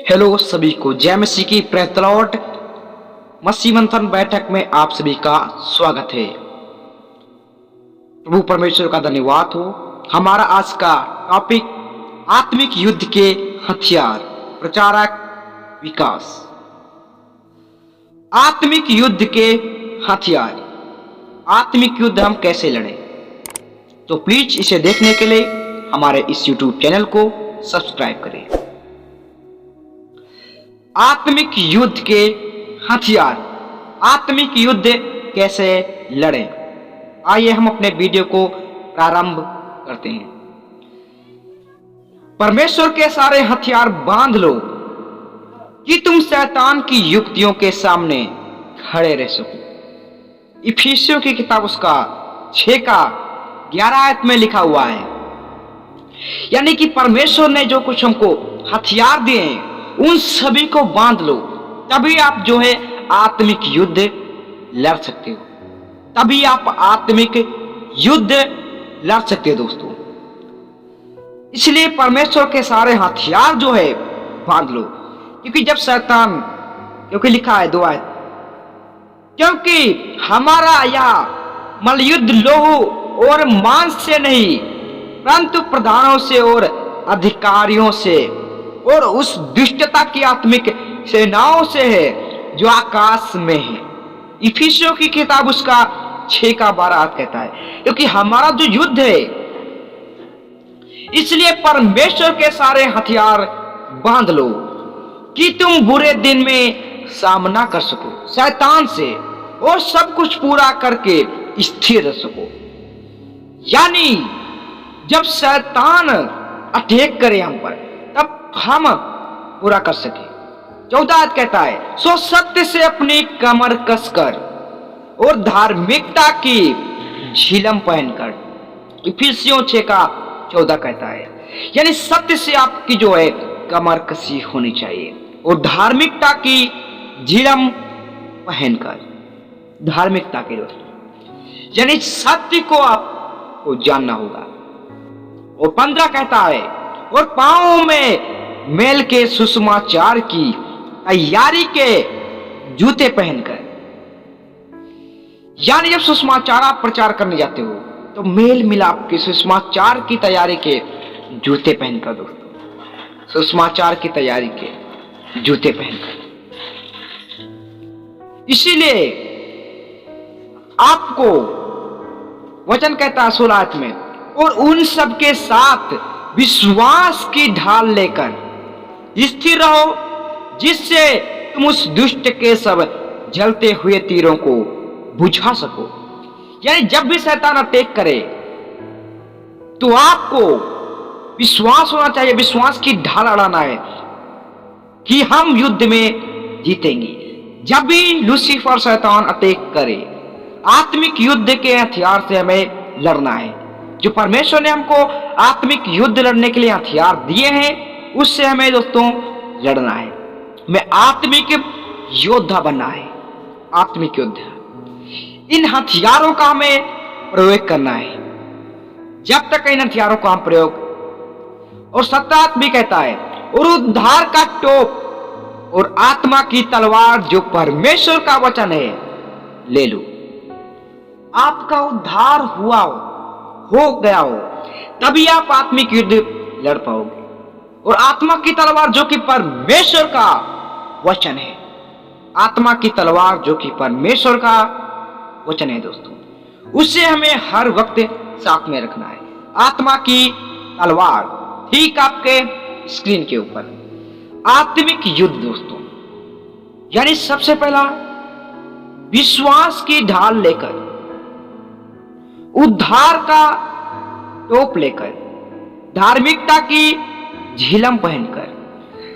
Hello सभी को जय मसीह की प्रेतलौट मसीह मंथन बैठक में आप सभी का स्वागत है। प्रभु परमेश्वर का धन्यवाद हो। हमारा आज का टॉपिक आत्मिक युद्ध के हथियार, प्रचारक विकास। आत्मिक युद्ध के हथियार, आत्मिक युद्ध हम कैसे लड़ें, तो प्लीज इसे देखने के लिए हमारे इस YouTube चैनल को सब्सक्राइब करें। आत्मिक युद्ध के हथियार, आत्मिक युद्ध कैसे लड़ें, आइए हम अपने वीडियो को प्रारंभ करते हैं। परमेश्वर के सारे हथियार बांध लो कि तुम शैतान की युक्तियों के सामने खड़े रह सको। इफिसियों की किताब उसका 6 का 11 आयत में लिखा हुआ है। यानी कि परमेश्वर ने जो कुछ हमको हथियार दिए हैं उन सभी को बांध लो, तभी आप जो है आत्मिक युद्ध लड़ सकते हो, तभी आप आत्मिक युद्ध लड़ सकते हो दोस्तों। इसलिए परमेश्वर के सारे हथियार जो है बांध लो, क्योंकि जब शैतान, क्योंकि लिखा है 2 आयत, क्योंकि हमारा यह मलयुद्ध लोहू और मांस से नहीं परंतु प्रधानों से और अधिकारियों से और उस दुष्टता की आत्मिक सेनाओं से है जो आकाश में है। इफिसियों की किताब उसका 6 का 12 कहता है, क्योंकि हमारा जो युद्ध है, इसलिए परमेश्वर के सारे हथियार बांध लो कि तुम बुरे दिन में सामना कर सको शैतान से और सब कुछ पूरा करके स्थिर रह सको। यानी जब शैतान अटैक करे हम पर, तब हम पूरा कर सके। 14 कहता है, सो सत्य से अपनी कमर कसकर और धार्मिकता की झिलम पहनकर। इफिसियों 6 का 14 कहता है, यानी सत्य से आपकी जो है कमर कसी होनी चाहिए और धार्मिकता की झिलम पहनकर। धार्मिकता के दोस्तों, यानी सत्य को आपको जानना होगा। और 15 कहता है, और पांवों में मेल के सुसमाचार की तैयारी के जूते पहनकर। यानी जब सुसमाचार आप प्रचार करने जाते हो तो मेल मिलाप के सुसमाचार की तैयारी के जूते पहनकर दोस्तों, सुसमाचार की तैयारी के जूते पहनकर। इसीलिए आपको वचन कहता है 16 आयत में, और उन सब के साथ विश्वास की ढाल लेकर स्थिर रहो, जिससे तुम उस दुष्ट के सब जलते हुए तीरों को बुझा सको। यानी जब भी शैतान अटैक करे तो आपको विश्वास होना चाहिए, विश्वास की ढाल अड़ाना है कि हम युद्ध में जीतेंगे। जब भी लूसीफर शैतान अटैक करे, आत्मिक युद्ध के हथियार से हमें लड़ना है। जो परमेश्वर ने हमको आत्मिक युद्ध लड़ने के लिए हथियार दिए हैं, उससे हमें दोस्तों लड़ना है। हमें आत्मिक योद्धा बनना है, आत्मिक योद्धा। इन हथियारों का हमें प्रयोग करना है। जब तक इन हथियारों का हम प्रयोग, और 17 भी कहता है, और उद्धार का टोप और आत्मा की तलवार जो परमेश्वर का वचन है ले लो। आपका उद्धार हुआ हो गया हो, तभी आप आत्मिक युद्ध लड़ पाओगे। और आत्मा की तलवार जो कि परमेश्वर का वचन है, आत्मा की तलवार जो कि परमेश्वर का वचन है दोस्तों, उसे हमें हर वक्त साथ में रखना है। आत्मा की तलवार ठीक आपके स्क्रीन के ऊपर। आत्मिक युद्ध दोस्तों, यानी सबसे पहला विश्वास की ढाल लेकर, उद्धार का टोप लेकर, धार्मिकता की झिलम पहनकर,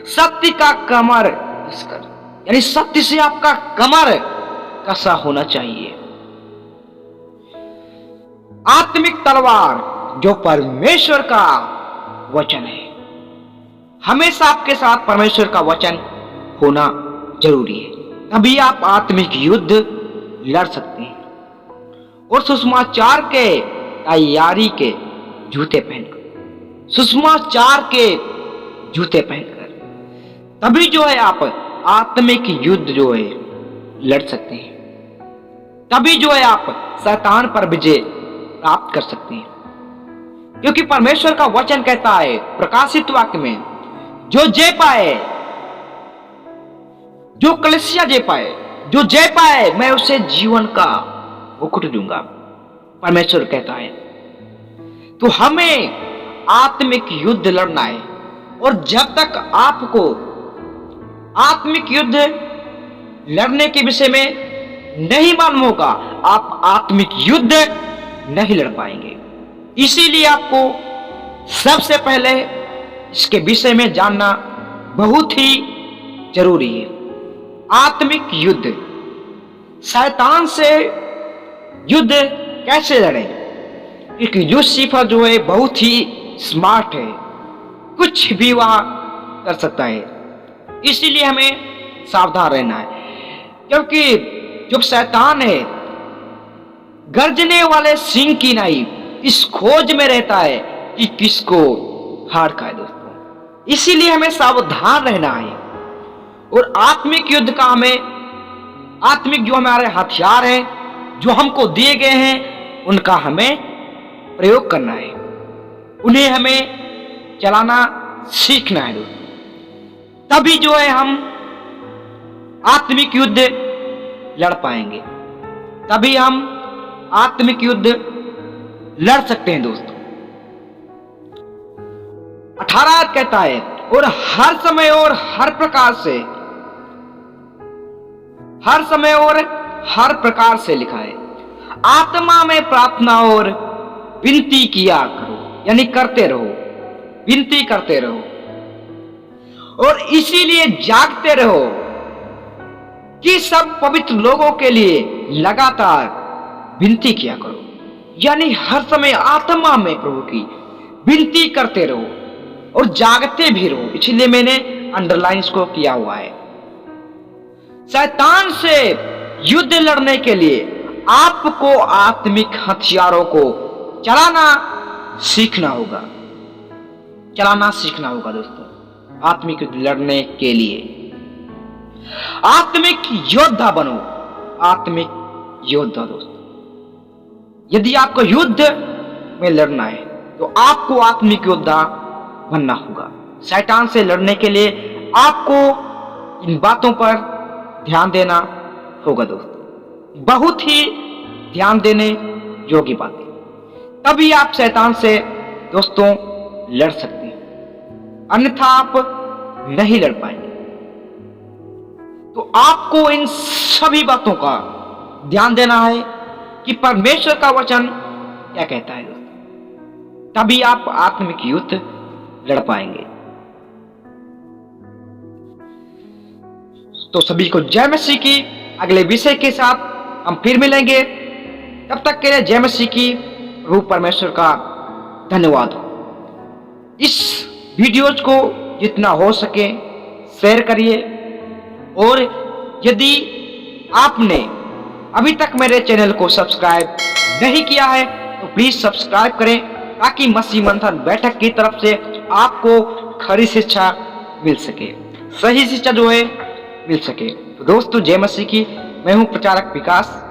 सत्य का कमर कसकर, यानी सत्य से आपका कमर कसा होना चाहिए। आत्मिक तलवार जो परमेश्वर का वचन है, हमेशा आपके साथ परमेश्वर का वचन होना जरूरी है, तभी आप आत्मिक युद्ध लड़ सकते हैं। और सुसमाचार के तैयारी के जूते पहनकर, सुसमाचार के जूते पहनकर, तभी जो है आप आत्मिक युद्ध जो है लड़ सकते हैं। तभी जो है आप शैतान पर विजय प्राप्त कर सकते हैं। क्योंकि परमेश्वर का वचन कहता है प्रकाशित वाक्य में, जो जय पाए, जो कलीसिया जय पाए, जो जय पाए, मैं उसे जीवन का मुकुट दूंगा, परमेश्वर कहता है। तो हमें आत्मिक युद्ध लड़ना है। और जब तक आपको आत्मिक युद्ध लड़ने के विषय में नहीं मालूम होगा, आप आत्मिक युद्ध नहीं लड़ पाएंगे। इसीलिए आपको सबसे पहले इसके विषय में जानना बहुत ही जरूरी है। आत्मिक युद्ध, शैतान से युद्ध कैसे लड़ें? क्योंकि लूसीफर जो है बहुत ही स्मार्ट है, कुछ भी वह कर सकता है। इसीलिए हमें सावधान रहना है। क्योंकि जो शैतान है गर्जने वाले सिंह की नहीं इस खोज में रहता है कि किसको हार खाए दोस्तों। इसीलिए हमें सावधान रहना है। और आत्मिक युद्ध का आत्मिक जो हमारे हथियार हैं जो हमको दिए गए हैं, उनका हमें प्रयोग करना है, उन्हें हमें चलाना सीखना है दोस्तों। तभी जो है हम आत्मिक युद्ध लड़ पाएंगे, तभी हम आत्मिक युद्ध लड़ सकते हैं दोस्तों। 18 कहता है, और हर समय और हर प्रकार से, हर समय और हर प्रकार से लिखा है, आत्मा में प्रार्थना और विनती किया करो, यानी करते रहो, विनती करते रहो, और इसीलिए जागते रहो कि सब पवित्र लोगों के लिए लगातार विनती किया करो। यानी हर समय आत्मा में प्रभु की विनती करते रहो और जागते भी रहो। इसलिए मैंने अंडरलाइन इसको किया हुआ है। शैतान से युद्ध लड़ने के लिए आपको आत्मिक हथियारों को चलाना सीखना होगा, चलाना सीखना होगा दोस्तों। आत्मिक युद्ध लड़ने के लिए आत्मिक योद्धा बनो, आत्मिक योद्धा दोस्तों। यदि आपको युद्ध में लड़ना है तो आपको आत्मिक योद्धा बनना होगा। शैतान से लड़ने के लिए आपको इन बातों पर ध्यान देना होगा दोस्तों, बहुत ही ध्यान देने योग्य बातें। तभी आप शैतान से दोस्तों लड़ सकते हैं, अन्यथा आप नहीं लड़ पाएंगे। तो आपको इन सभी बातों का ध्यान देना है कि परमेश्वर का वचन क्या कहता है दोस्तों, तभी आप आत्मिक युद्ध लड़ पाएंगे। तो सभी को जय मसीह की। अगले विषय के साथ हम फिर मिलेंगे, तब तक के लिए जय मसीह की। प्रभु परमेश्वर का धन्यवाद हो। इस वीडियोज को जितना हो सके शेयर करिए, और यदि आपने अभी तक मेरे चैनल को सब्सक्राइब नहीं किया है तो प्लीज सब्सक्राइब करें, ताकि मसीह मंथन बैठक की तरफ से आपको खरी शिक्षा मिल सके, सही शिक्षा जो है मिल सके। तो दोस्तों जय मसीह की। मैं हूं प्रचारक विकास।